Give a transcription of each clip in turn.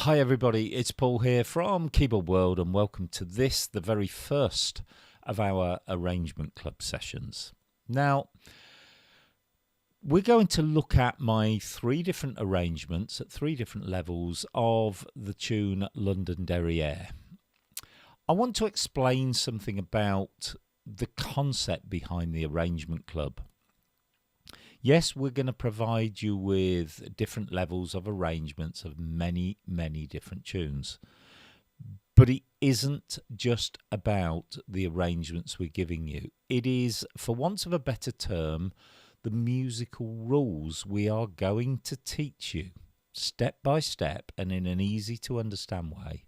Hi everybody, it's Paul here from Keyboard World and welcome to this, the very first of our arrangement club sessions. Now, we're going to look at my three different arrangements at three different levels of the tune Londonderry Air. I want to explain something about the concept behind the arrangement club. Yes, we're going to provide you with different levels of arrangements of many different tunes. But it isn't just about the arrangements we're giving you. It is, for want of a better term, the musical rules we are going to teach you step by step and in an easy to understand way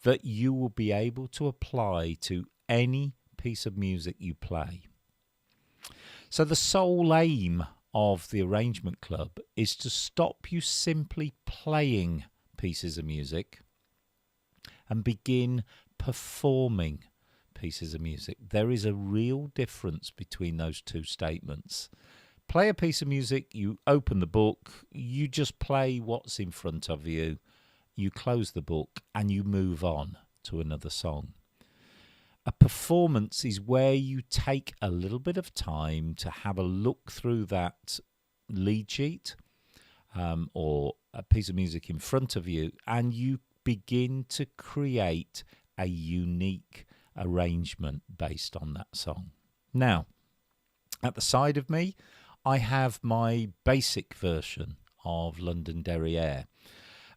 that you will be able to apply to any piece of music you play. So the sole aim of the arrangement club is to stop you simply playing pieces of music and begin performing pieces of music. There is a real difference between those two statements. Play a piece of music, you open the book, you just play what's in front of you, you close the book and you move on to another song. A performance is where you take a little bit of time to have a look through that lead sheet or a piece of music in front of you and you begin to create a unique arrangement based on that song. Now, at the side of me, I have my basic version of Londonderry Air.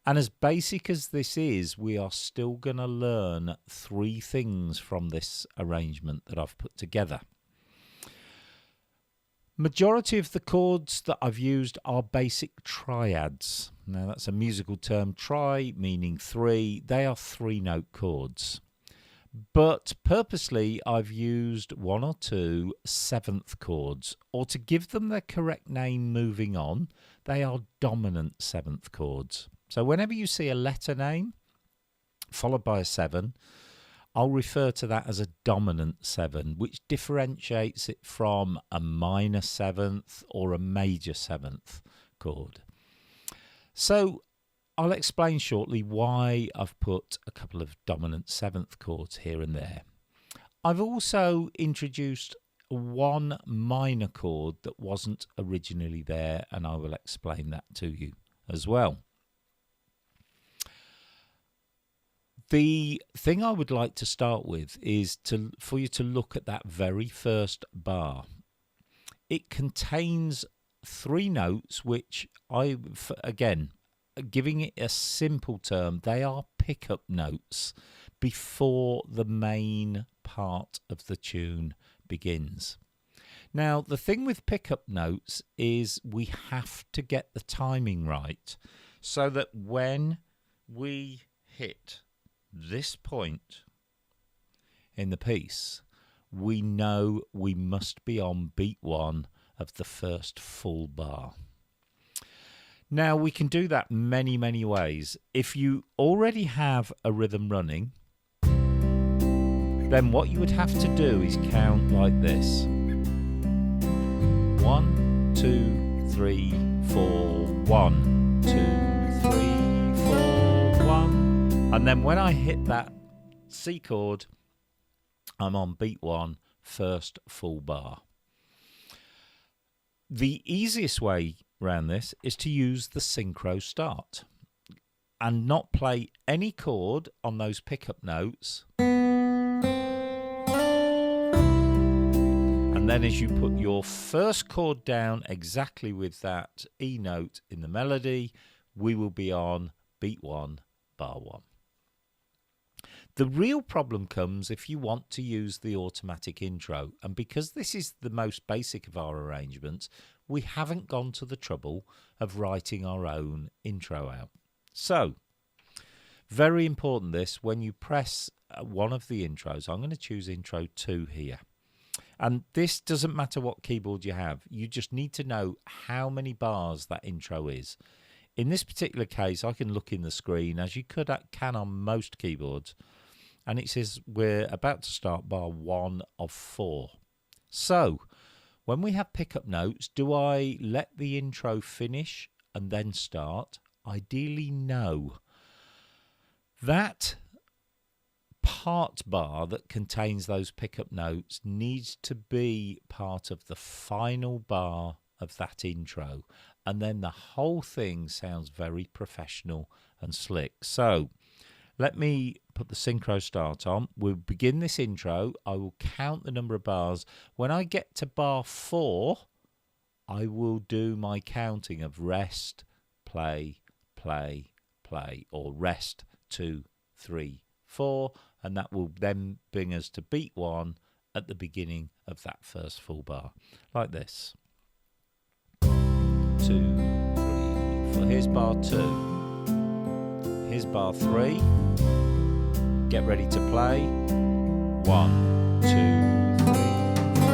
And as basic as this is, we are still going to learn three things from this arrangement that I've put together. Majority of the chords that I've used are basic triads. Now that's a musical term, tri meaning three. They are 3-note chords. But purposely I've used one or two 7th chords, or to give them their correct name moving on, they are dominant 7th chords. So whenever you see a letter name followed by a 7, I'll refer to that as a dominant 7, which differentiates it from a minor 7th or a major 7th chord. So I'll explain shortly why I've put a couple of dominant 7th chords here and there. I've also introduced one minor chord that wasn't originally there, and I will explain that to you as well. The thing I would like to start with is for you to look at that very first bar. It contains 3 notes, which again, giving it a simple term, they are pickup notes before the main part of the tune begins. Now, the thing with pickup notes is we have to get the timing right so that when we hit this point in the piece, we know we must be on beat 1 of the first full bar. Now, we can do that many ways. If you already have a rhythm running, then what you would have to do is count like this. 1, 2, 3, 4, 1, 2, 3, 4, 1. And then when I hit that C chord, I'm on beat 1, first full bar. The easiest way around this is to use the synchro start and not play any chord on those pickup notes. And then as you put your first chord down exactly with that E note in the melody, we will be on beat 1, bar 1. The real problem comes if you want to use the automatic intro, and because this is the most basic of our arrangements, we haven't gone to the trouble of writing our own intro out. So, very important this, when you press one of the intros, I'm going to choose intro 2 here. And this doesn't matter what keyboard you have, you just need to know how many bars that intro is. In this particular case, I can look in the screen, as you can on most keyboards, and it says we're about to start bar 1 of 4. So, when we have pickup notes, do I let the intro finish and then start? Ideally, no. That part bar that contains those pickup notes needs to be part of the final bar of that intro, and then the whole thing sounds very professional and slick. So let me put the synchro start on. We'll begin this intro. I will count the number of bars. When I get to bar 4, I will do my counting of rest, play, play, play, or rest 2, 3, 4, and that will then bring us to beat 1 at the beginning of that first full bar, like this. 2, 3, 4. Here's bar 2. Here's bar 3. Get ready to play. 1, 2, 3, 4.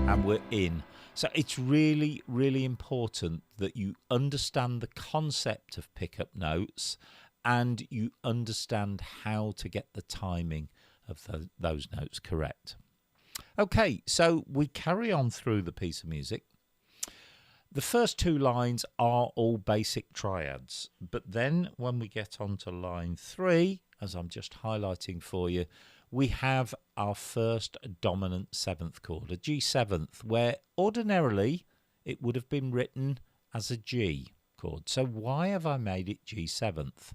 And we're in. So it's really, really important that you understand the concept of pickup notes and you understand how to get the timing of those notes correct. Okay, so we carry on through the piece of music. The first 2 lines are all basic triads, but then when we get on to line 3, as I'm just highlighting for you, we have our first dominant 7th chord, a G7th, where ordinarily it would have been written as a G chord. So why have I made it G7th?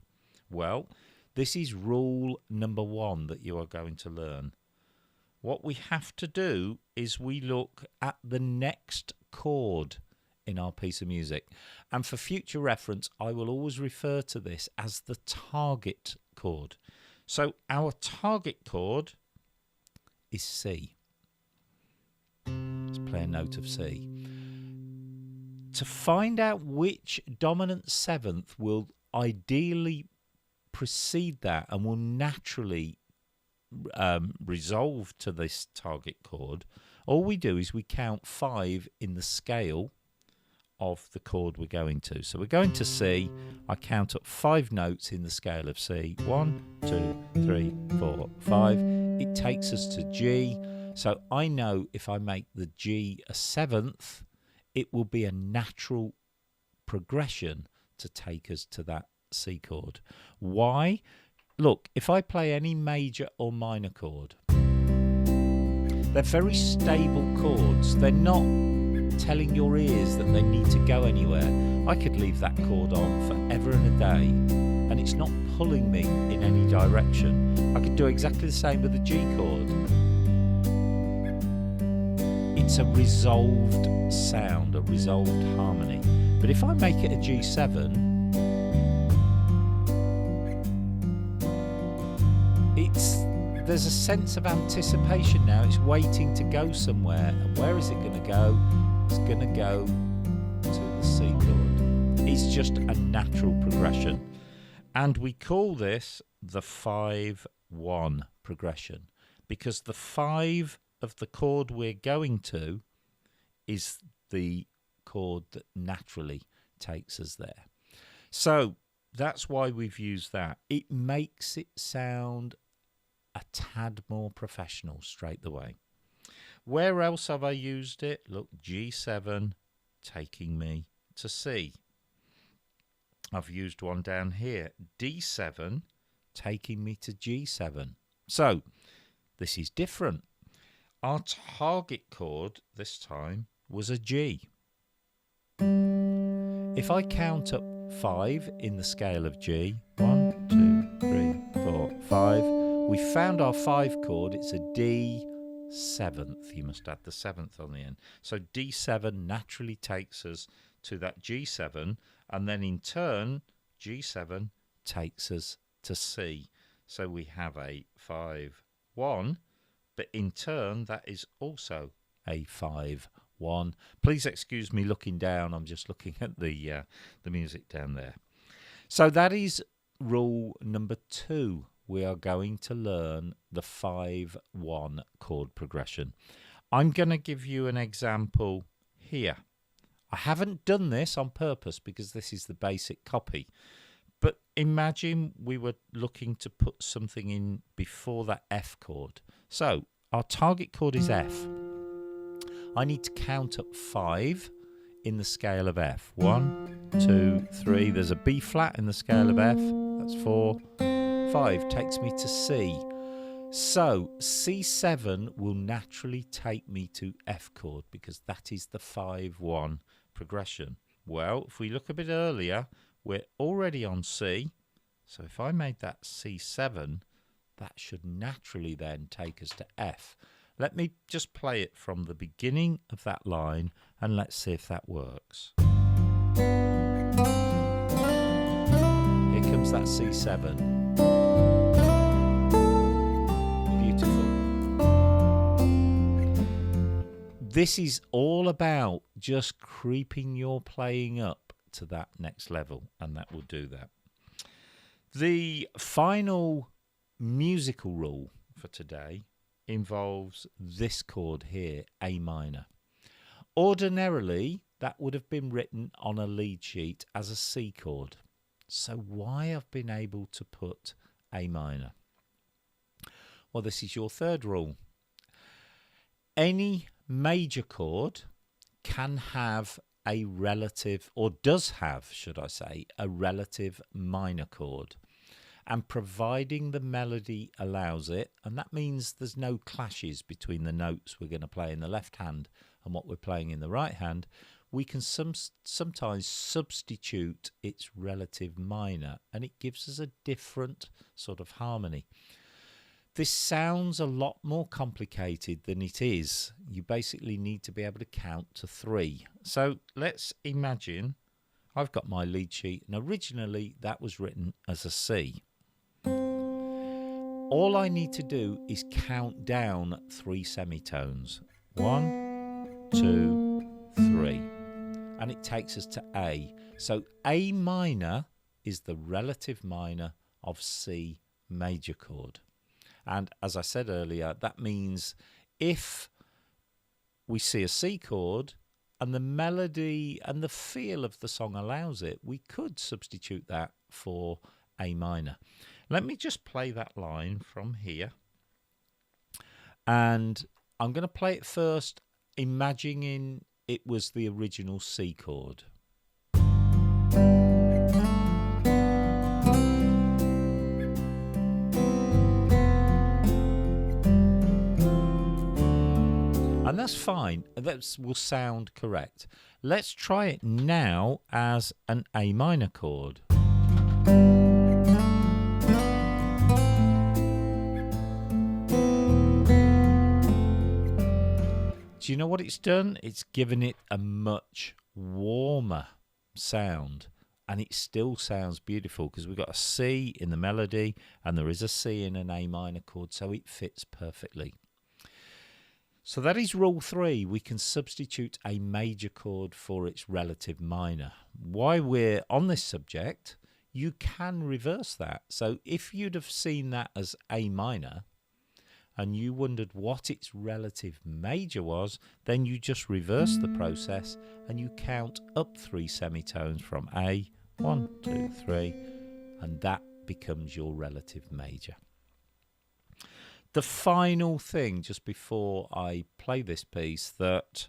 Well, this is rule number 1 that you are going to learn. What we have to do is we look at the next chord in our piece of music. And for future reference, I will always refer to this as the target chord. So our target chord is C. Let's play a note of C. To find out which dominant 7th will ideally precede that and will naturally resolve to this target chord, all we do is we count 5 in the scale of the chord we're going to. So we're going to C. I count up 5 notes in the scale of C. 1, 2, 3, 4, 5. It takes us to G. So I know if I make the G a 7th, it will be a natural progression to take us to that C chord. Why? Look, if I play any major or minor chord, they're very stable chords. They're not telling your ears that they need to go anywhere. I could leave that chord on forever and a day and it's not pulling me in any direction. I could do exactly the same with the G chord. It's a resolved sound, a resolved harmony. But if I make it a G7, there's a sense of anticipation now. It's waiting to go somewhere. And where is it going to go? It's going to go to the C chord. It's just a natural progression. And we call this the 5-1 progression because the 5 of the chord we're going to is the chord that naturally takes us there. So that's why we've used that. It makes it sound a tad more professional straight away. Where else have I used it? Look, G7 taking me to C. I've used one down here. D7 taking me to G7. So this is different. Our target chord this time was a G. If I count up 5 in the scale of G, 1, 2, 3, 4, 5, we found our 5 chord. It's a D7th. You must add the 7th on the end. So D7 naturally takes us to that G7, and then in turn, G7 takes us to C. So we have a 5-1, but in turn, that is also a 5-1. Please excuse me looking down. I'm just looking at the music down there. So that is rule number 2. We are going to learn the 5-1 chord progression. I'm going to give you an example here. I haven't done this on purpose because this is the basic copy. But imagine we were looking to put something in before that F chord. So our target chord is F. I need to count up 5 in the scale of F. 1, 2, 3. There's a B flat in the scale of F. That's 4. 5 takes me to C. So C7 will naturally take me to F chord because that is the 5-1 progression. Well, if we look a bit earlier, we're already on C. So if I made that C7, that should naturally then take us to F. Let me just play it from the beginning of that line and let's see if that works. Here comes that C7. Beautiful. This is all about just creeping your playing up to that next level, and that will do that. The final musical rule for today involves this chord here, A minor. Ordinarily, that would have been written on a lead sheet as a C chord. So why I've been able to put A minor? Well, this is your third rule. Any major chord can have a relative, or does have, should I say, a relative minor chord. And providing the melody allows it, and that means there's no clashes between the notes we're going to play in the left hand and what we're playing in the right hand, we can sometimes substitute its relative minor and it gives us a different sort of harmony. This sounds a lot more complicated than it is. You basically need to be able to count to 3. So let's imagine I've got my lead sheet, and originally that was written as a C. All I need to do is count down 3 semitones. 1, 2, 3. And it takes us to A. So A minor is the relative minor of C major chord. And as I said earlier, that means if we see a C chord and the melody and the feel of the song allows it, we could substitute that for A minor. Let me just play that line from here. And I'm going to play it first, imagining it was the original C chord. And that's fine. That will sound correct. Let's try it now as an A minor chord. Do you know what it's done? It's given it a much warmer sound, and it still sounds beautiful because we've got a C in the melody and there is a C in an A minor chord, so it fits perfectly. So that is rule 3. We can substitute a major chord for its relative minor. While we're on this subject, you can reverse that. So if you'd have seen that as A minor and you wondered what its relative major was, then you just reverse the process and you count up 3 semitones from A, 1, 2, 3, and that becomes your relative major. The final thing, just before I play this piece, that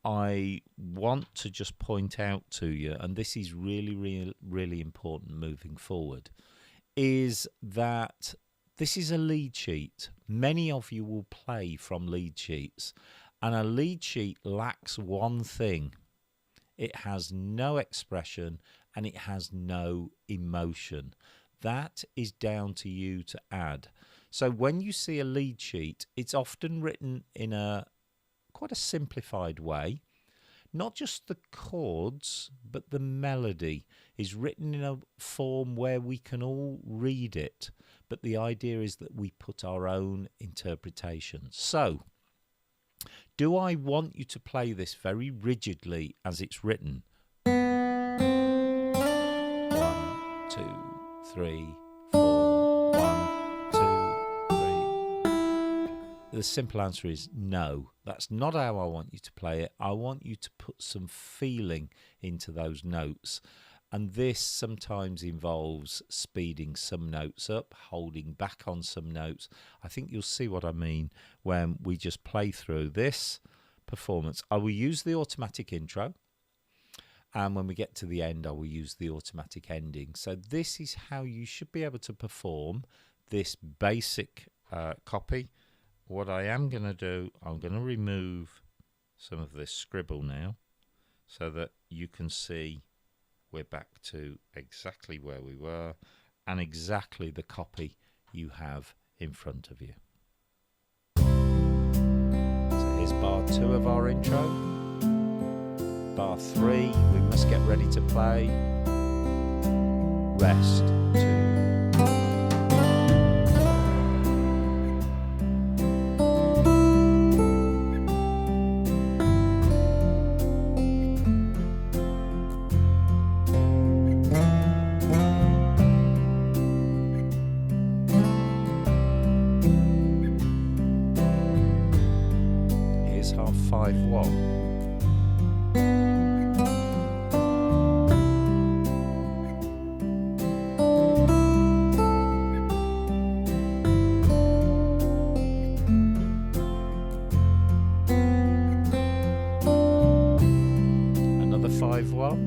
I want to just point out to you, and this is really important moving forward, is that this is a lead sheet. Many of you will play from lead sheets, and a lead sheet lacks one thing. It has no expression and it has no emotion. That is down to you to add. So when you see a lead sheet, it's often written in quite a simplified way. Not just the chords, but the melody is written in a form where we can all read it. But the idea is that we put our own interpretation. So, do I want you to play this very rigidly as it's written? 1, 2, 3, 4, 1, 2, 3. The simple answer is no. That's not how I want you to play it. I want you to put some feeling into those notes. And this sometimes involves speeding some notes up, holding back on some notes. I think you'll see what I mean when we just play through this performance. I will use the automatic intro. And when we get to the end, I will use the automatic ending. So this is how you should be able to perform this basic copy. What I am going to do, I'm going to remove some of this scribble now so that you can see we're back to exactly where we were and exactly the copy you have in front of you. So here's bar 2 of our intro. Bar 3, we must get ready to play. Rest 2. Here's half 5-1. Another 5-1.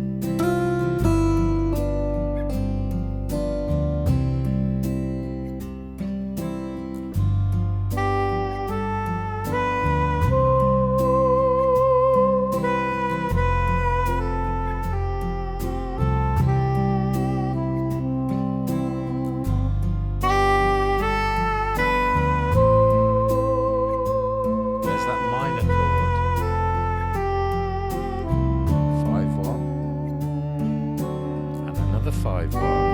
There's that minor chord. 5-1. And another 5-1.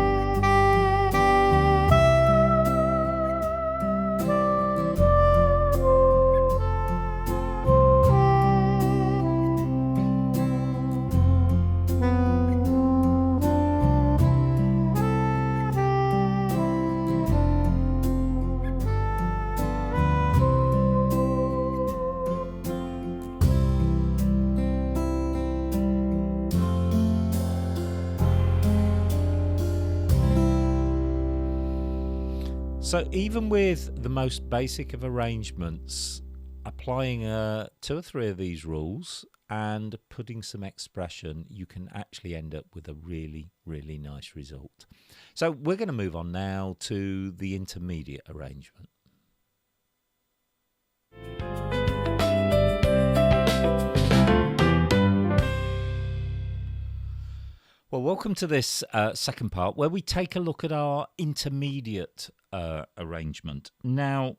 So even with the most basic of arrangements, applying 2 or 3 of these rules and putting some expression, you can actually end up with a really, really nice result. So we're going to move on now to the intermediate arrangement. Well, welcome to this second part where we take a look at our intermediate arrangement. Now,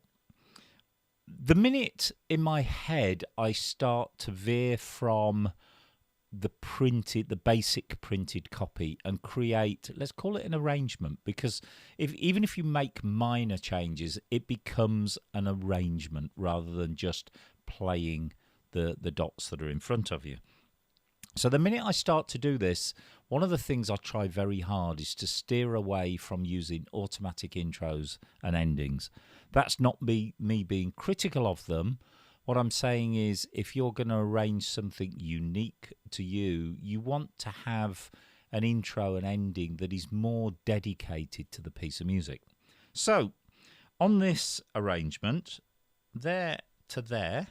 the minute in my head I start to veer from the basic printed copy and create, let's call it an arrangement, because even if you make minor changes, it becomes an arrangement rather than just playing the dots that are in front of you. So the minute I start to do this, one of the things I try very hard is to steer away from using automatic intros and endings. That's not me being critical of them. What I'm saying is, if you're going to arrange something unique to you, you want to have an intro and ending that is more dedicated to the piece of music. So on this arrangement, there to there,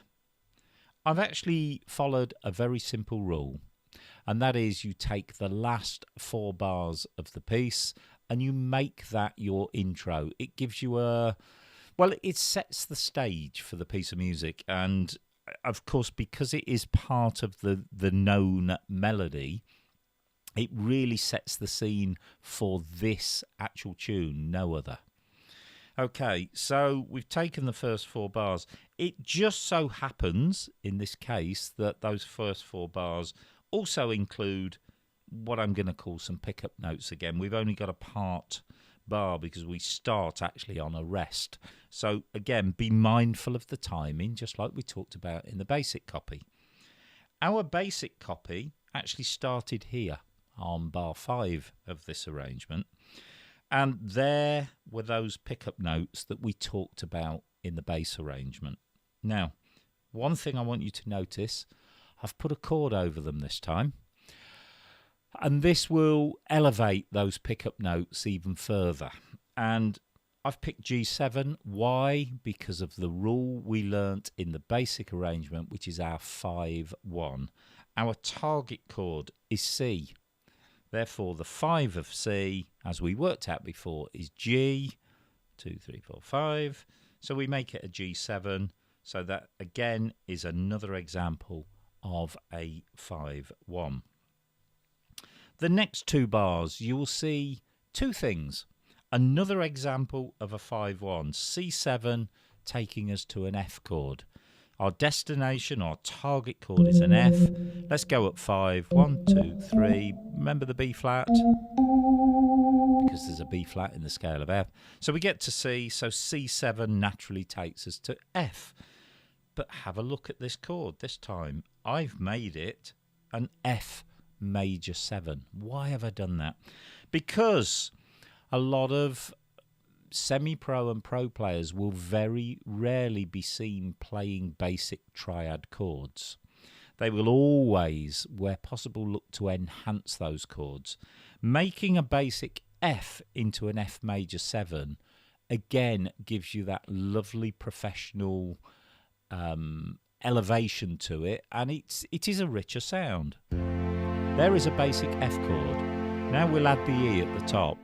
I've actually followed a very simple rule. And that is, you take the last 4 bars of the piece and you make that your intro. It gives you it sets the stage for the piece of music. And of course, because it is part of the known melody, it really sets the scene for this actual tune, no other. Okay, so we've taken the first 4 bars. It just so happens, in this case, that those first 4 bars also include what I'm going to call some pickup notes again. We've only got a part bar because we start actually on a rest. So again, be mindful of the timing, just like we talked about in the basic copy. Our basic copy actually started here on bar 5 of this arrangement. And there were those pickup notes that we talked about in the bass arrangement. Now, one thing I want you to notice, I've put a chord over them this time. And this will elevate those pickup notes even further. And I've picked G7. Why? Because of the rule we learnt in the basic arrangement, which is our 5-1. our target chord is C. Therefore, the 5 of C, as we worked out before, is G, 2, 3, 4, 5. So we make it a G7. So that, again, is another example of a 5-1. The next two bars, you will see two things. Another example of a 5-1, C7 taking us to an F chord. Our destination, our target chord is an F. Let's go up 5. 1, 2, 3. Remember the B flat? Because there's a B flat in the scale of F. So we get to C, so C7 naturally takes us to F. But have a look at this chord this time. I've made it an F major 7. Why have I done that? Because a lot of semi-pro and pro players will very rarely be seen playing basic triad chords. They will always, where possible, look to enhance those chords. Making a basic F into an F major 7 again gives you that lovely professional elevation to it, and it is a richer sound. There is a basic F chord. Now we'll add the E at the top.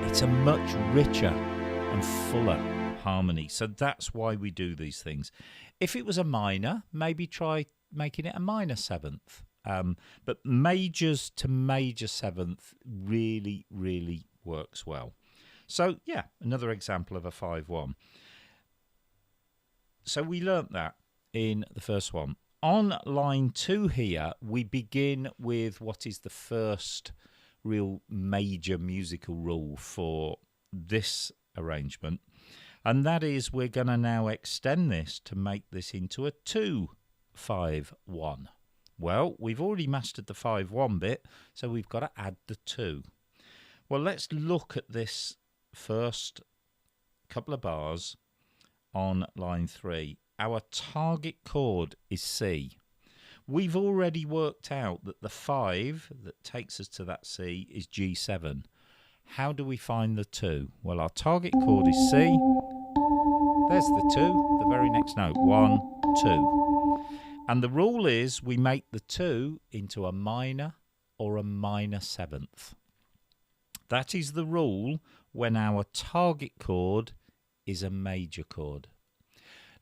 It's a much richer and fuller harmony. So that's why we do these things. If it was a minor, maybe try making it a minor 7th. But majors to major 7th really, really works well. So, yeah, another example of a 5-1. So we learnt that in the first one. On line 2 here, we begin with what is the first real major musical rule for this arrangement, and that is we're going to now extend this to make this into a 2-5-1. Well, we've already mastered the 5-1 bit, so we've got to add the 2. Well, let's look at this first couple of bars on line 3. Our target chord is C. We've already worked out that the 5 that takes us to that C is G7. How do we find the 2? Well, our target chord is C. There's the 2, the very next note. 1, 2. And the rule is we make the 2 into a minor or a minor 7th. That is the rule when our target chord is a major chord.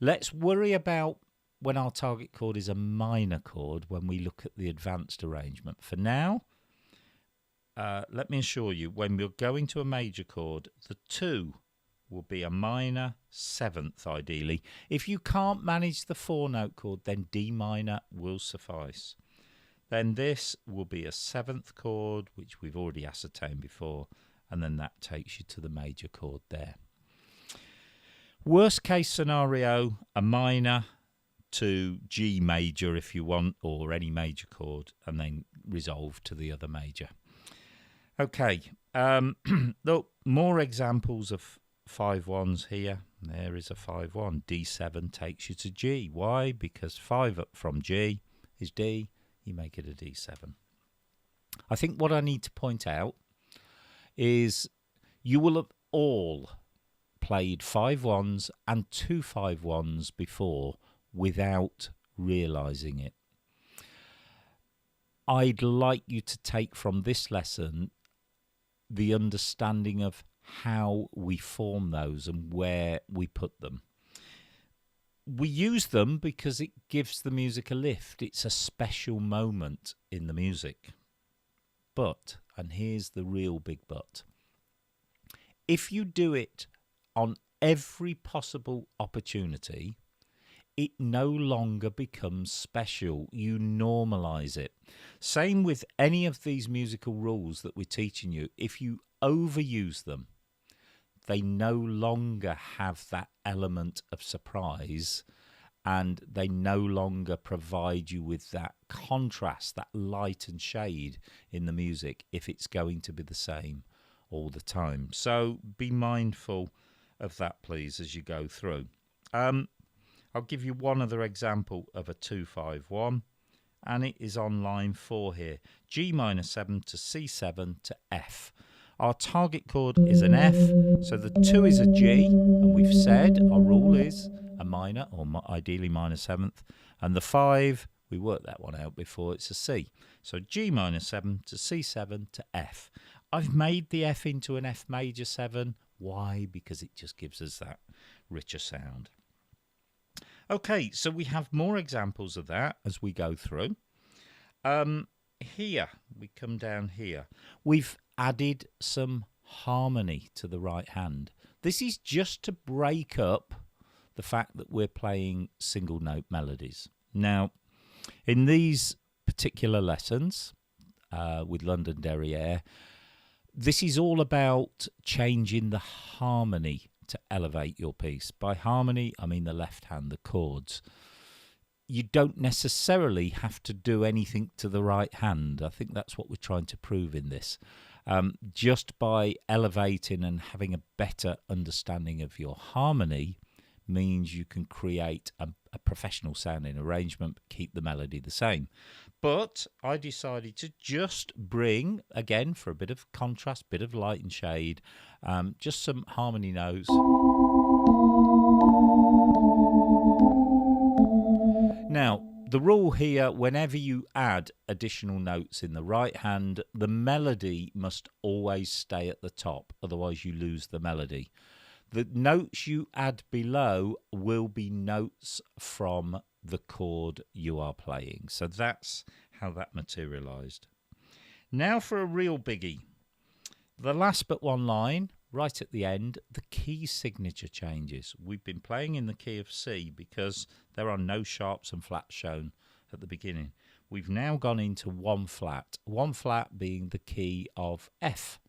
Let's worry about when our target chord is a minor chord when we look at the advanced arrangement. For now, let me assure you, when we're going to a major chord, the 2 will be a minor 7th ideally. If you can't manage the 4-note chord, then D minor will suffice. Then this will be a 7th chord, which we've already ascertained before, and then that takes you to the major chord there. Worst case scenario, a minor to G major if you want, or any major chord, and then resolve to the other major. Okay, look, more examples of 5-1s here. There is a 5-1. D7 takes you to G. Why? Because 5 up from G is D. You make it a D7. I think what I need to point out is you will have all played 5-1s and 2-5-1s before without realising it. I'd like you to take from this lesson the understanding of how we form those and where we put them. We use them because it gives the music a lift. It's a special moment in the music. But, and here's the real big but, if you do it on every possible opportunity, it no longer becomes special. You normalise it. Same with any of these musical rules that we're teaching you. If you overuse them, they no longer have that element of surprise, and they no longer provide you with that contrast, that light and shade in the music if it's going to be the same all the time. So be mindful of that, please, as you go through. I'll give you one other example of a 2-5-1, and it is on line 4 here. G minor 7 to C7 to F. Our target chord is an F, so the 2 is a G, and we've said our rule is a minor, or ideally minor 7th, and the 5, We worked that one out before. It's a C. So G minor 7 to C7 to F. I've made the F into an F major 7. Why? Because it just gives us that richer sound. Okay, so we have more examples of that as we go through. Here, we come down here. We've added some harmony to the right hand. This is just to break up the fact that we're playing single note melodies. Now, in these particular lessons with Londonderry Air, this is all about changing the harmony to elevate your piece. By harmony, I mean the left hand, the chords. You don't necessarily have to do anything to the right hand. I think that's what we're trying to prove in this. Just by elevating and having a better understanding of your harmony means you can create a professional sounding arrangement, but keep the melody the same. But I decided to just bring, again, for a bit of contrast, bit of light and shade, just some harmony notes. Now, the rule here, whenever you add additional notes in the right hand, the melody must always stay at the top, otherwise you lose the melody. The notes you add below will be notes from the chord you are playing. So that's how that materialised. Now for a real biggie. The last but one line, right at the end, the key signature changes. We've been playing in the key of C because there are no sharps and flats shown at the beginning. We've now gone into one flat being the key of F.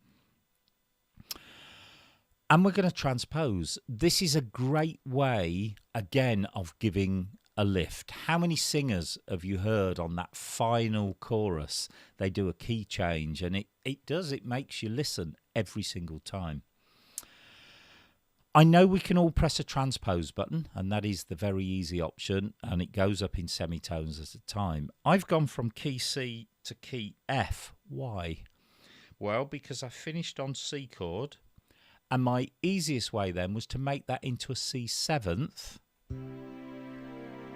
And we're going to transpose. This is a great way, again, of giving a lift. How many singers have you heard on that final chorus? They do a key change, and it makes you listen every single time. I know we can all press a transpose button, and that is the very easy option, and it goes up in semitones at a time. I've gone from key C to key F. Why? Well, because I finished on C chord, and my easiest way then was to make that into a C7th,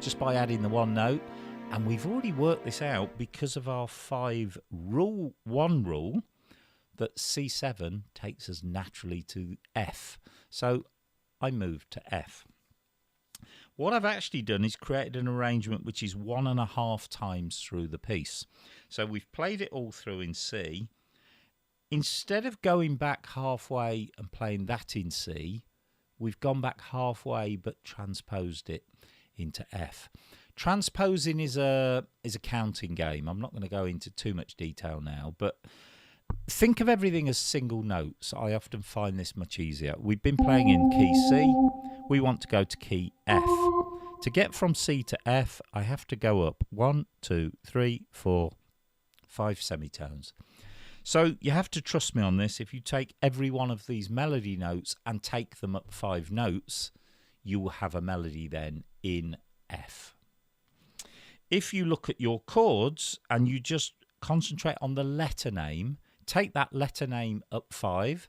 just by adding the one note. And we've already worked this out because of our 5 rule, that C7 takes us naturally to F. So I moved to F. What I've actually done is created an arrangement which is 1.5 times through the piece. So we've played it all through in C. Instead of going back halfway and playing that in C, we've gone back halfway but transposed it into F. Transposing is a counting game. I'm not going to go into too much detail now, but think of everything as single notes. I often find this much easier. We've been playing in key C. We want to go to key F. To get from C to F, I have to go up 1, 2, 3, 4, 5 semitones. So you have to trust me on this. If you take every one of these melody notes and take them up 5 notes, you will have a melody then in F. If you look at your chords and you just concentrate on the letter name, take that letter name up 5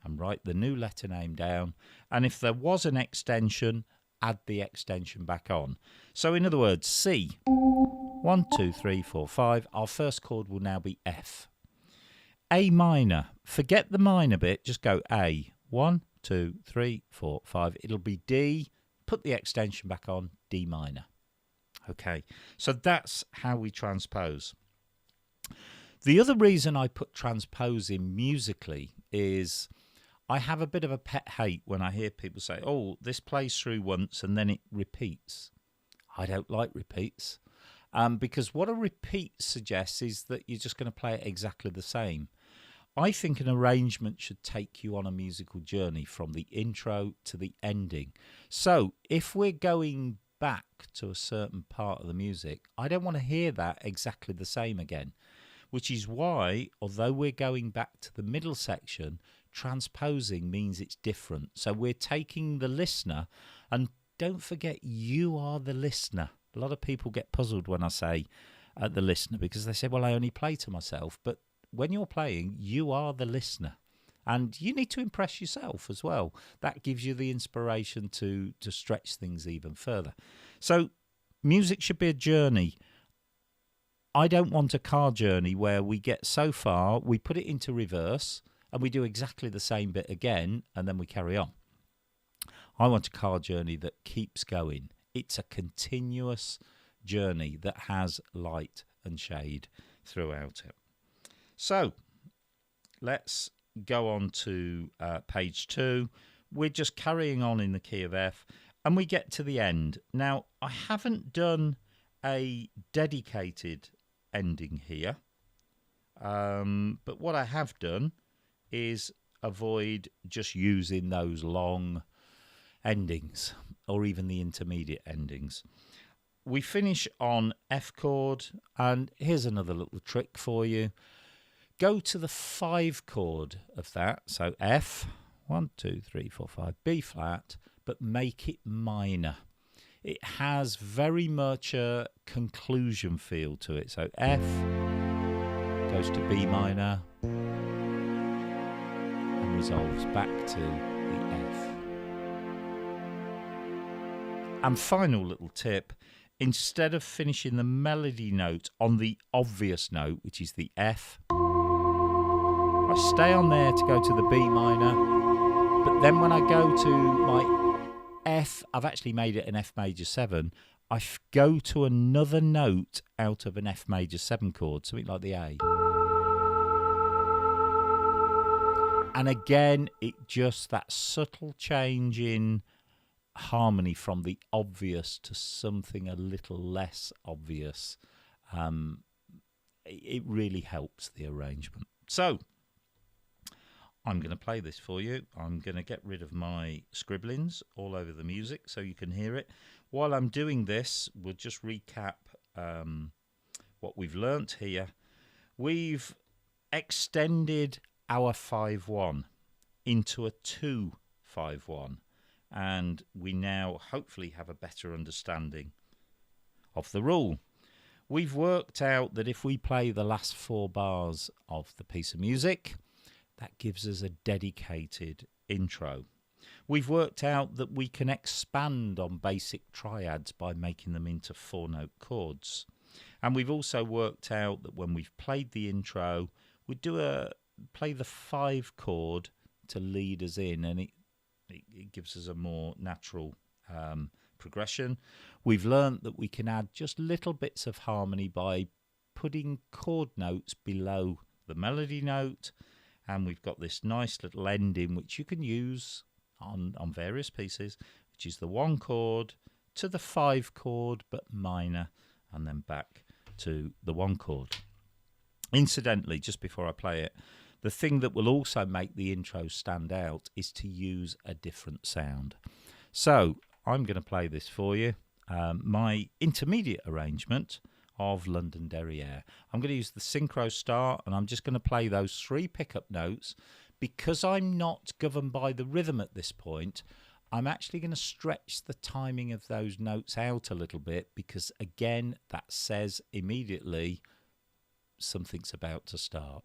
and write the new letter name down. And if there was an extension, add the extension back on. So in other words, C, 1, 2, 3, 4, 5. Our first chord will now be F. A minor, forget the minor bit, just go A. 1, 2, 3, 4, 5. It'll be D, put the extension back on, D minor. Okay, so that's how we transpose. The other reason I put transpose in musically is I have a bit of a pet hate when I hear people say, oh, this plays through once and then it repeats. I don't like repeats because what a repeat suggests is that you're just going to play it exactly the same. I think an arrangement should take you on a musical journey from the intro to the ending. So if we're going back to a certain part of the music, I don't want to hear that exactly the same again, which is why, although we're going back to the middle section, transposing means it's different. So we're taking the listener, and don't forget, you are the listener. A lot of people get puzzled when I say the listener because they say, well, I only play to myself. But when you're playing, you are the listener. And you need to impress yourself as well. That gives you the inspiration to stretch things even further. So music should be a journey. I don't want a car journey where we get so far, we put it into reverse, and we do exactly the same bit again, and then we carry on. I want a car journey that keeps going. It's a continuous journey that has light and shade throughout it. So let's go on to page 2. We're just carrying on in the key of F, and we get to the end. Now, I haven't done a dedicated ending here, but what I have done is avoid just using those long endings or even the intermediate endings. We finish on F chord, and here's another little trick for you. Go to the 5 chord of that, so F, 1, 2, 3, 4, 5, B flat, but make it minor. It has very much a conclusion feel to it. So F goes to B minor and resolves back to the F. And final little tip, instead of finishing the melody note on the obvious note, which is the F, I stay on there to go to the B minor, but then when I go to my F, I've actually made it an F major 7. I go to another note out of an F major 7 chord, something like the A. And again, it just that subtle change in harmony from the obvious to something a little less obvious. It really helps the arrangement. So I'm going to play this for you. I'm going to get rid of my scribblings all over the music so you can hear it. While I'm doing this, we'll just recap what we've learnt here. We've extended our 5-1 into a 2-5-1, and we now hopefully have a better understanding of the rule. We've worked out that if we play the last 4 bars of the piece of music, that gives us a dedicated intro. We've worked out that we can expand on basic triads by making them into 4-note chords. And we've also worked out that when we've played the intro, we play the 5 chord to lead us in, and it gives us a more natural progression. We've learnt that we can add just little bits of harmony by putting chord notes below the melody note. And we've got this nice little ending which you can use on various pieces, which is the 1 chord to the 5 chord but minor, and then back to the 1 chord. Incidentally, just before I play it, the thing that will also make the intro stand out is to use a different sound. So I'm going to play this for you, my intermediate arrangement of Londonderry Air. I'm going to use the synchro start, and I'm just going to play those 3 pickup notes. Because I'm not governed by the rhythm at this point, I'm actually going to stretch the timing of those notes out a little bit, because again, that says immediately something's about to start.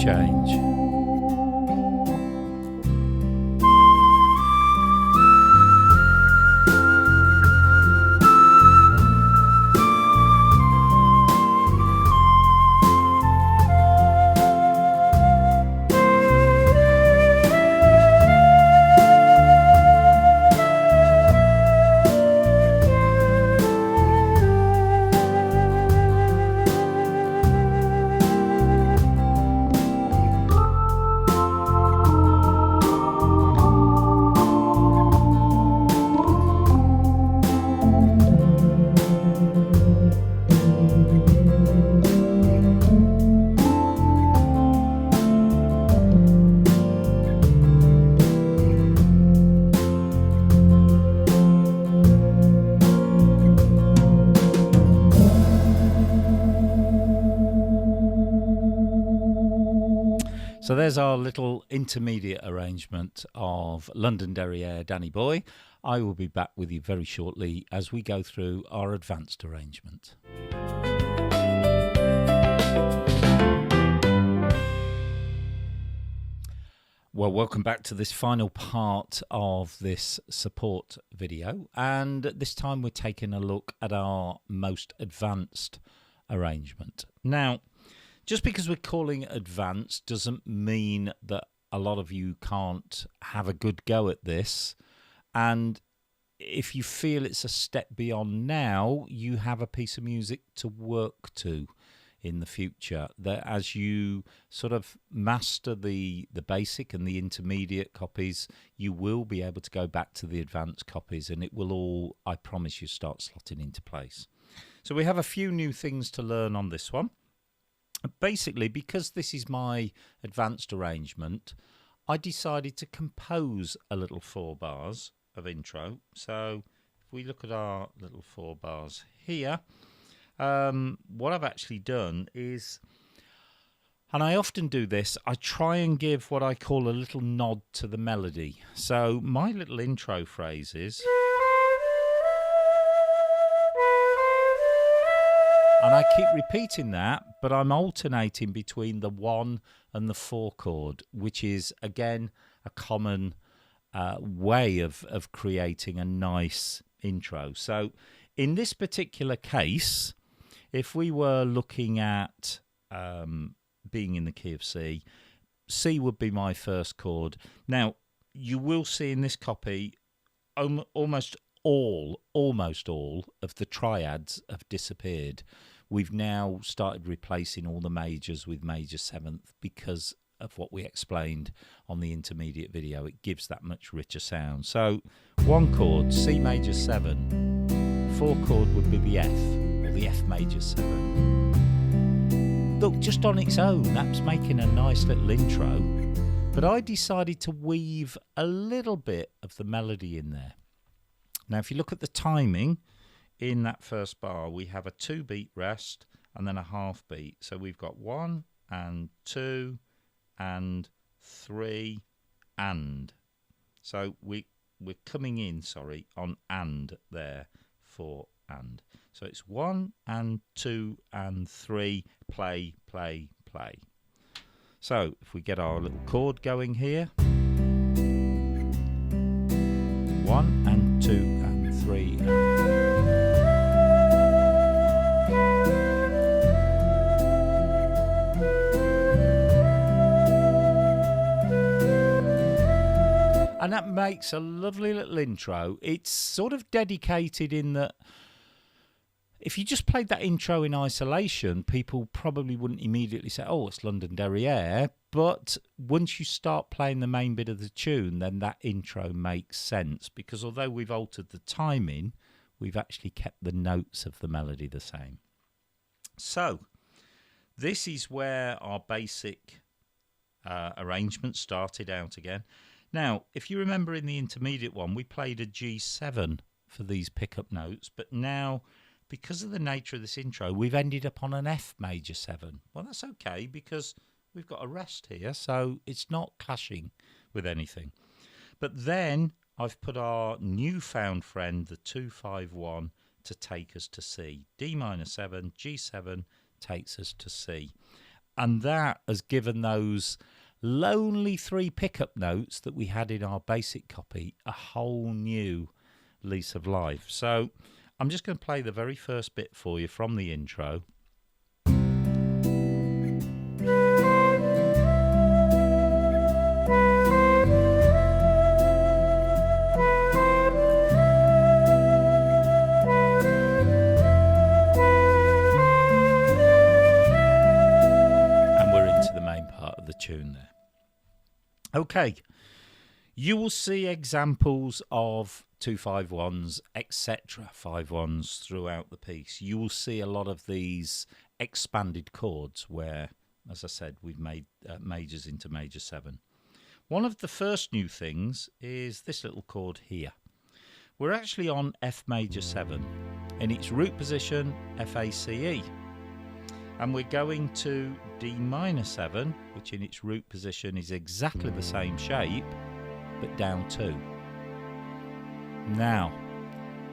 change. So there's our little intermediate arrangement of Londonderry Air, Danny Boy. I will be back with you very shortly as we go through our advanced arrangement. Well, welcome back to this final part of this support video, and this time we're taking a look at our most advanced arrangement. Now, just because we're calling it advanced doesn't mean that a lot of you can't have a good go at this. And if you feel it's a step beyond now, you have a piece of music to work to in the future. That as you sort of master the basic and the intermediate copies, you will be able to go back to the advanced copies, and it will all, I promise you, start slotting into place. So we have a few new things to learn on this one. Basically, because this is my advanced arrangement, I decided to compose a little 4 bars of intro. So if we look at our little 4 bars here, what I've actually done is, and I often do this, I try and give what I call a little nod to the melody. So my little intro phrase is, and I keep repeating that, but I'm alternating between the 1 and the 4 chord, which is, again, a common way of creating a nice intro. So in this particular case, if we were looking at being in the key of C, C would be my first chord. Now, you will see in this copy almost all of the triads have disappeared. We've now started replacing all the majors with major 7th because of what we explained on the intermediate video. It gives that much richer sound. So 1 chord, C major 7, 4 chord would be the F, or the F major 7. Look, just on its own, that's making a nice little intro, but I decided to weave a little bit of the melody in there. Now, if you look at the timing, in that first bar, we have a 2 beat rest and then a half beat. So we've got 1 and 2 and 3 and. So we're coming in, on and there for and. So it's 1 and 2 and 3, play, play, play. So if we get our little chord going here, 1 and 2 and 3 and. And that makes a lovely little intro. It's sort of dedicated in that if you just played that intro in isolation, people probably wouldn't immediately say, oh, it's Londonderry Air. But once you start playing the main bit of the tune, then that intro makes sense. Because although we've altered the timing, we've actually kept the notes of the melody the same. So this is where our basic arrangement started out again. Now, if you remember in the intermediate one, we played a G7 for these pickup notes, but now, because of the nature of this intro, we've ended up on an F major 7. Well, that's okay, because we've got a rest here, so it's not clashing with anything. But then I've put our newfound friend, the 2-5-1, to take us to C. D minor 7, G7 takes us to C. And that has given those lonely 3 pickup notes that we had in our basic copy a whole new lease of life. So I'm just going to play the very first bit for you from the intro. The tune there. Okay, you will see examples of 2-5-1s, etc., 5-1s throughout the piece. You will see a lot of these expanded chords where, as I said, we've made majors into major 7. One of the first new things is this little chord here. We're actually on F major 7 in its root position, F-A-C-E. And we're going to D minor 7, which in its root position is exactly the same shape, but down 2. Now,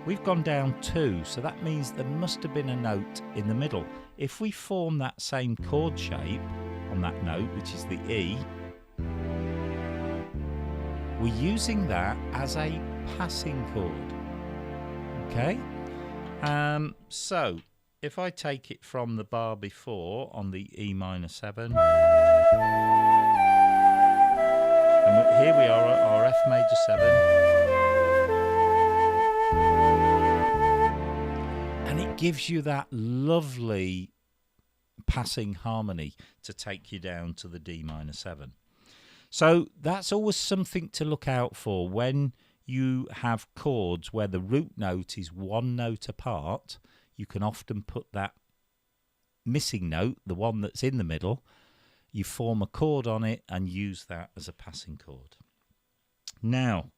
we've gone down 2, so that means there must have been a note in the middle. If we form that same chord shape on that note, which is the E, we're using that as a passing chord. Okay? So, if I take it from the bar before on the E minor 7, and here we are at our F major 7, and it gives you that lovely passing harmony to take you down to the D minor 7. So that's always something to look out for when you have chords where the root note is 1 note apart. You can often put that missing note, the one that's in the middle, you form a chord on it and use that as a passing chord. Now,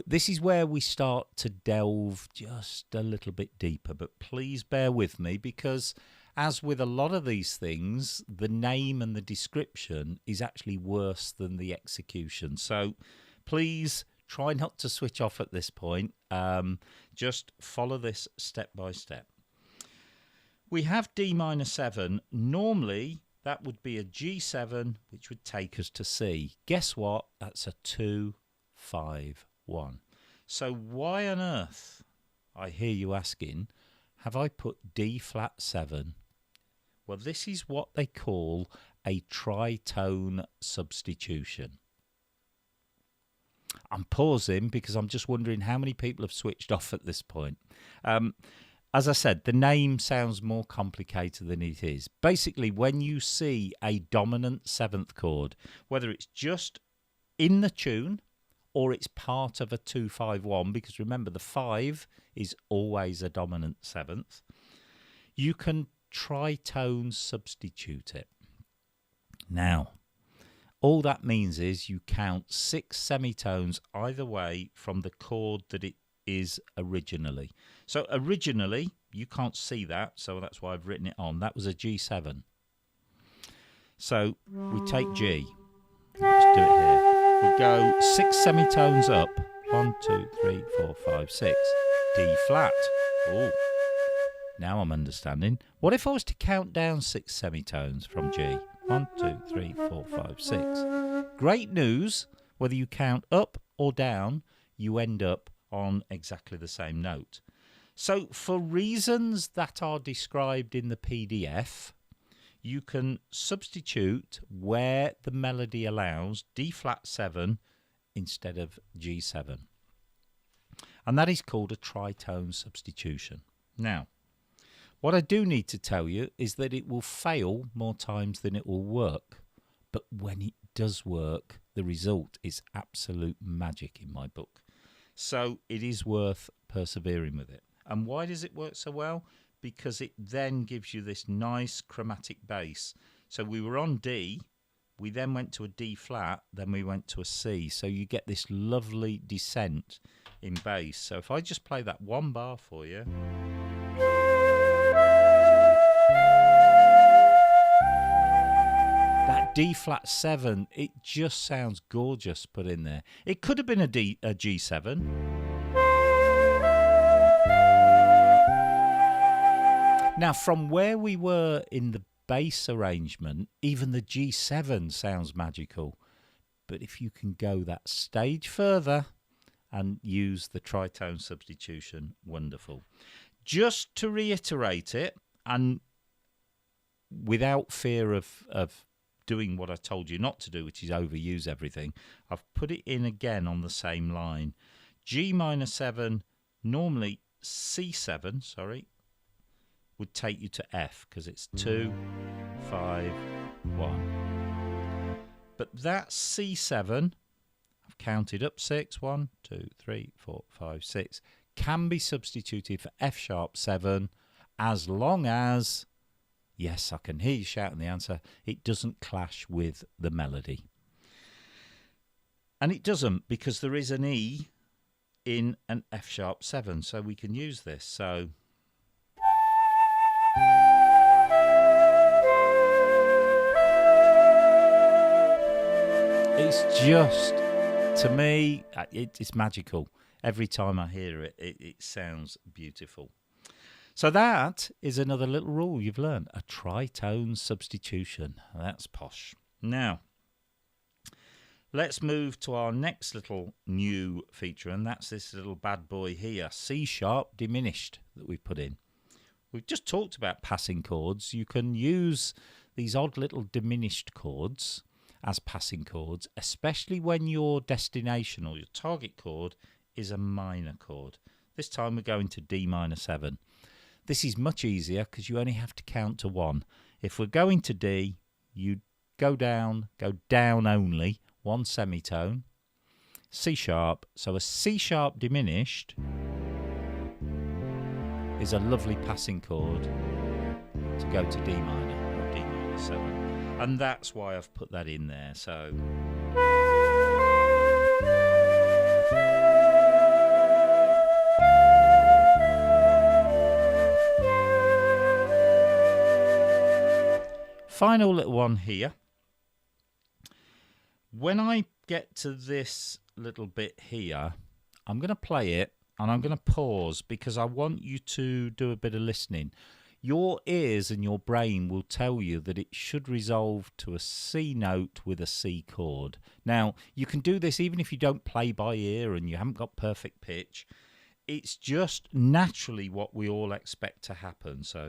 this is where we start to delve just a little bit deeper, but please bear with me because as with a lot of these things, the name and the description is actually worse than the execution. So please try not to switch off at this point. Just follow this step by step. We have D minor 7. Normally, that would be a G7, which would take us to C. Guess what? That's a 2-5-1. So why on earth, I hear you asking, have I put D flat 7? Well, this is what they call a tritone substitution. I'm pausing because I'm just wondering how many people have switched off at this point. As I said, the name sounds more complicated than it is. Basically, when you see a dominant 7th chord, whether it's just in the tune or it's part of a 2-5-1, because remember the 5 is always a dominant 7th, you can tritone substitute it. Now, all that means is you count 6 semitones either way from the chord that it is originally. So originally, you can't see that, so that's why I've written it on. That was a G7. So we take G. Let's do it here. We go 6 semitones up. 1, 2, 3, 4, 5, 6. D flat. Oh, now I'm understanding. What if I was to count down 6 semitones from G? 1, 2, 3, 4, 5, 6. Great news. Whether you count up or down, you end up on exactly the same note. So for reasons that are described in the PDF, you can substitute where the melody allows D flat 7 instead of G7. And that is called a tritone substitution. Now, what I do need to tell you is that it will fail more times than it will work. But when it does work, the result is absolute magic in my book. So it is worth persevering with it. And why does it work so well? Because it then gives you this nice chromatic bass. So we were on D, we then went to a D flat, then we went to a C. So you get this lovely descent in bass. So if I just play that one bar for you. That D flat 7, it just sounds gorgeous put in there. It could have been a G7. Now, from where we were in the bass arrangement, even the G7 sounds magical. But if you can go that stage further and use the tritone substitution, wonderful. Just to reiterate it, and without fear of doing what I told you not to do, which is overuse everything, I've put it in again on the same line. G minor 7, normally C7, sorry, would take you to F because it's 2, 5, 1. But that C7, I've counted up 6, 1, 2, 3, 4, 5, 6, can be substituted for F sharp 7 as long as, yes, I can hear you shouting the answer, it doesn't clash with the melody. And it doesn't, because there is an E in an F sharp 7, so we can use this. So it's just, to me, it's magical. Every time I hear it, it sounds beautiful. So that is another little rule you've learned, a tritone substitution. That's posh. Now, let's move to our next little new feature, and that's this little bad boy here, C sharp diminished, that we've put in. We've just talked about passing chords. You can use these odd little diminished chords as passing chords, especially when your destination or your target chord is a minor chord. This time we're going to D minor 7. This is much easier because you only have to count to 1. If we're going to D, you go down only, 1 semitone, C sharp. So a C sharp diminished is a lovely passing chord to go to D minor or D minor 7. And that's why I've put that in there. So final little one here. When I get to this little bit here, I'm going to play it and I'm going to pause because I want you to do a bit of listening. Your ears and your brain will tell you that it should resolve to a C note with a C chord. Now, you can do this even if you don't play by ear and you haven't got perfect pitch. It's just naturally what we all expect to happen. So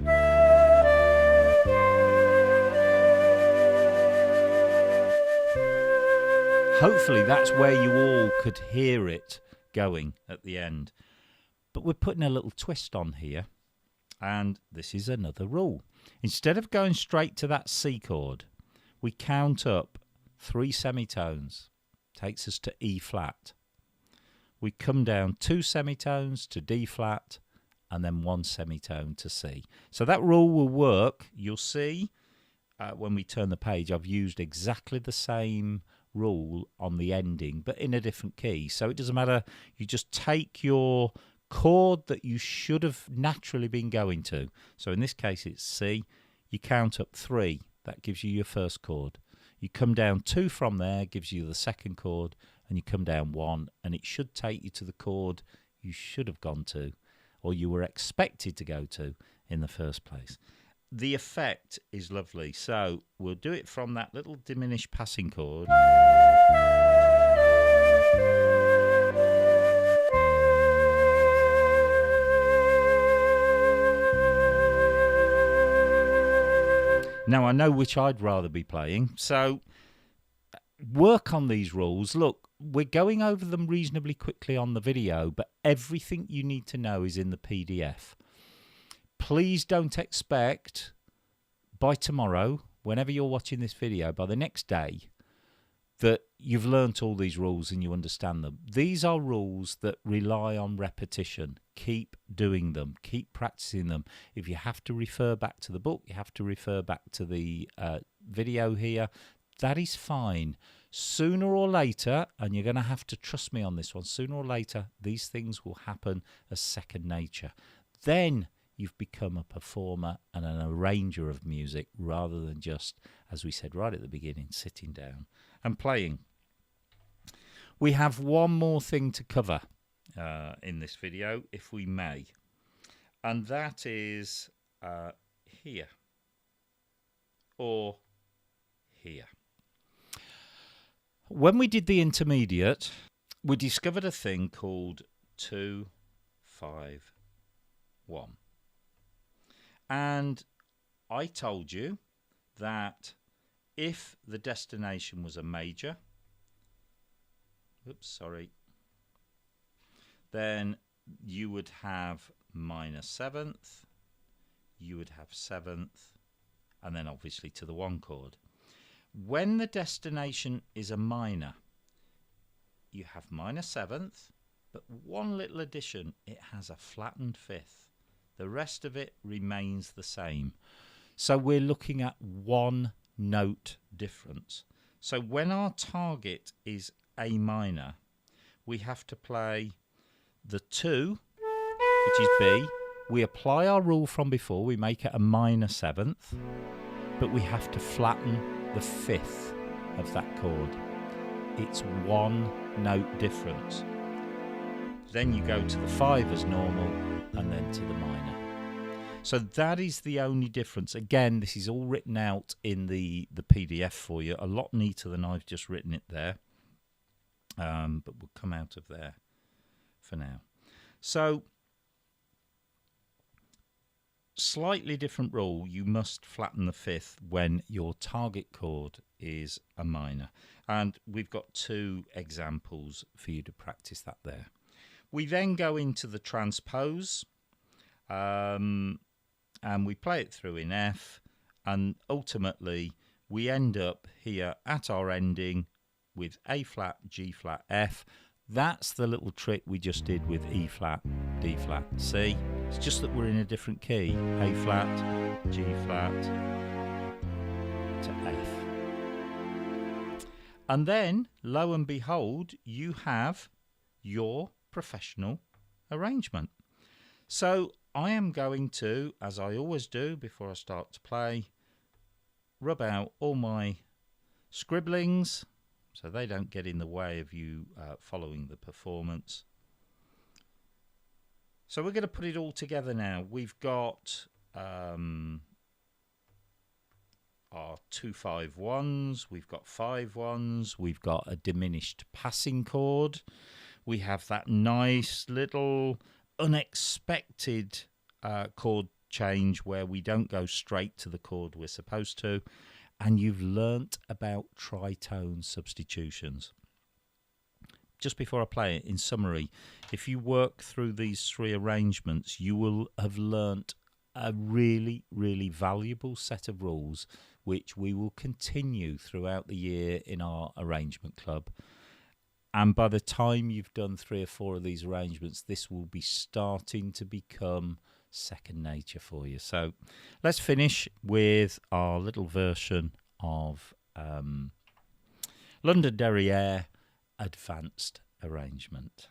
hopefully that's where you all could hear it going at the end. But we're putting a little twist on here. And this is another rule. Instead of going straight to that C chord, we count up 3 semitones. Takes us to E flat. We come down 2 semitones to D flat and then 1 semitone to C. So that rule will work. You'll see when we turn the page, I've used exactly the same rule on the ending, but in a different key. So it doesn't matter. You just take your chord that you should have naturally been going to. So in this case it's C. You count up 3. That gives you your first chord. You come down 2 from there, gives you the second chord, and you come down 1, and it should take you to the chord you should have gone to, or you were expected to go to in the first place. The effect is lovely. So we'll do it from that little diminished passing chord. Now, I know which I'd rather be playing, so work on these rules. Look, we're going over them reasonably quickly on the video, but everything you need to know is in the PDF. Please don't expect by tomorrow, whenever you're watching this video, by the next day, that you've learnt all these rules and you understand them. These are rules that rely on repetition. Keep doing them. Keep practicing them. If you have to refer back to the book, you have to refer back to the video here, that is fine. Sooner or later, and you're going to have to trust me on this one, sooner or later, these things will happen as second nature. Then you've become a performer and an arranger of music rather than just, as we said right at the beginning, sitting down and playing. We have one more thing to cover in this video, if we may, and that is here. or here. When we did the intermediate, we discovered a thing called 2, 5, 1. And I told you that if the destination was a major, then you would have minor 7th, you would have 7th, and then obviously to the 1 chord. When the destination is a minor, you have minor 7th, but one little addition, it has a flattened 5th. The rest of it remains the same. So we're looking at 1 note difference. So when our target is A minor, we have to play the 2, which is B. We apply our rule from before, we make it a minor 7th, but we have to flatten the 5th of that chord. It's 1 note difference. Then you go to the 5 as normal, and then to the minor. So that is the only difference. Again, this is all written out in the PDF for you, a lot neater than I've just written it there. But we'll come out of there for now. So, slightly different rule. You must flatten the 5th when your target chord is a minor. And we've got 2 examples for you to practice that there. We then go into the transpose. And we play it through in F, and ultimately we end up here at our ending with A flat, G flat, F. That's the little trick we just did with E flat, D flat, C. It's just that we're in a different key. A flat, G flat to F. And then, lo and behold, you have your professional arrangement. So I am going to, as I always do before I start to play, rub out all my scribblings so they don't get in the way of you following the performance. So we're going to put it all together now. We've got our 2 5 1s, we've got 5 1s, we've got a diminished passing chord, we have that nice little unexpected chord change where we don't go straight to the chord we're supposed to, and you've learnt about tritone substitutions. Just before I play it, in summary, if you work through these 3 arrangements, you will have learnt a really, really valuable set of rules which we will continue throughout the year in our arrangement club. And by the time you've done 3 or 4 of these arrangements, this will be starting to become second nature for you. So let's finish with our little version of Londonderry Air Advanced Arrangement.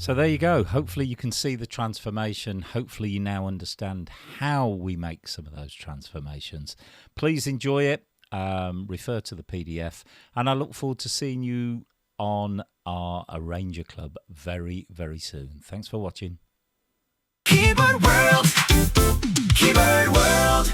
So there you go. Hopefully you can see the transformation. Hopefully you now understand how we make some of those transformations. Please enjoy it. Refer to the PDF. And I look forward to seeing you on our Arranger Club very, very soon. Thanks for watching. Keyboard World. Keyboard World.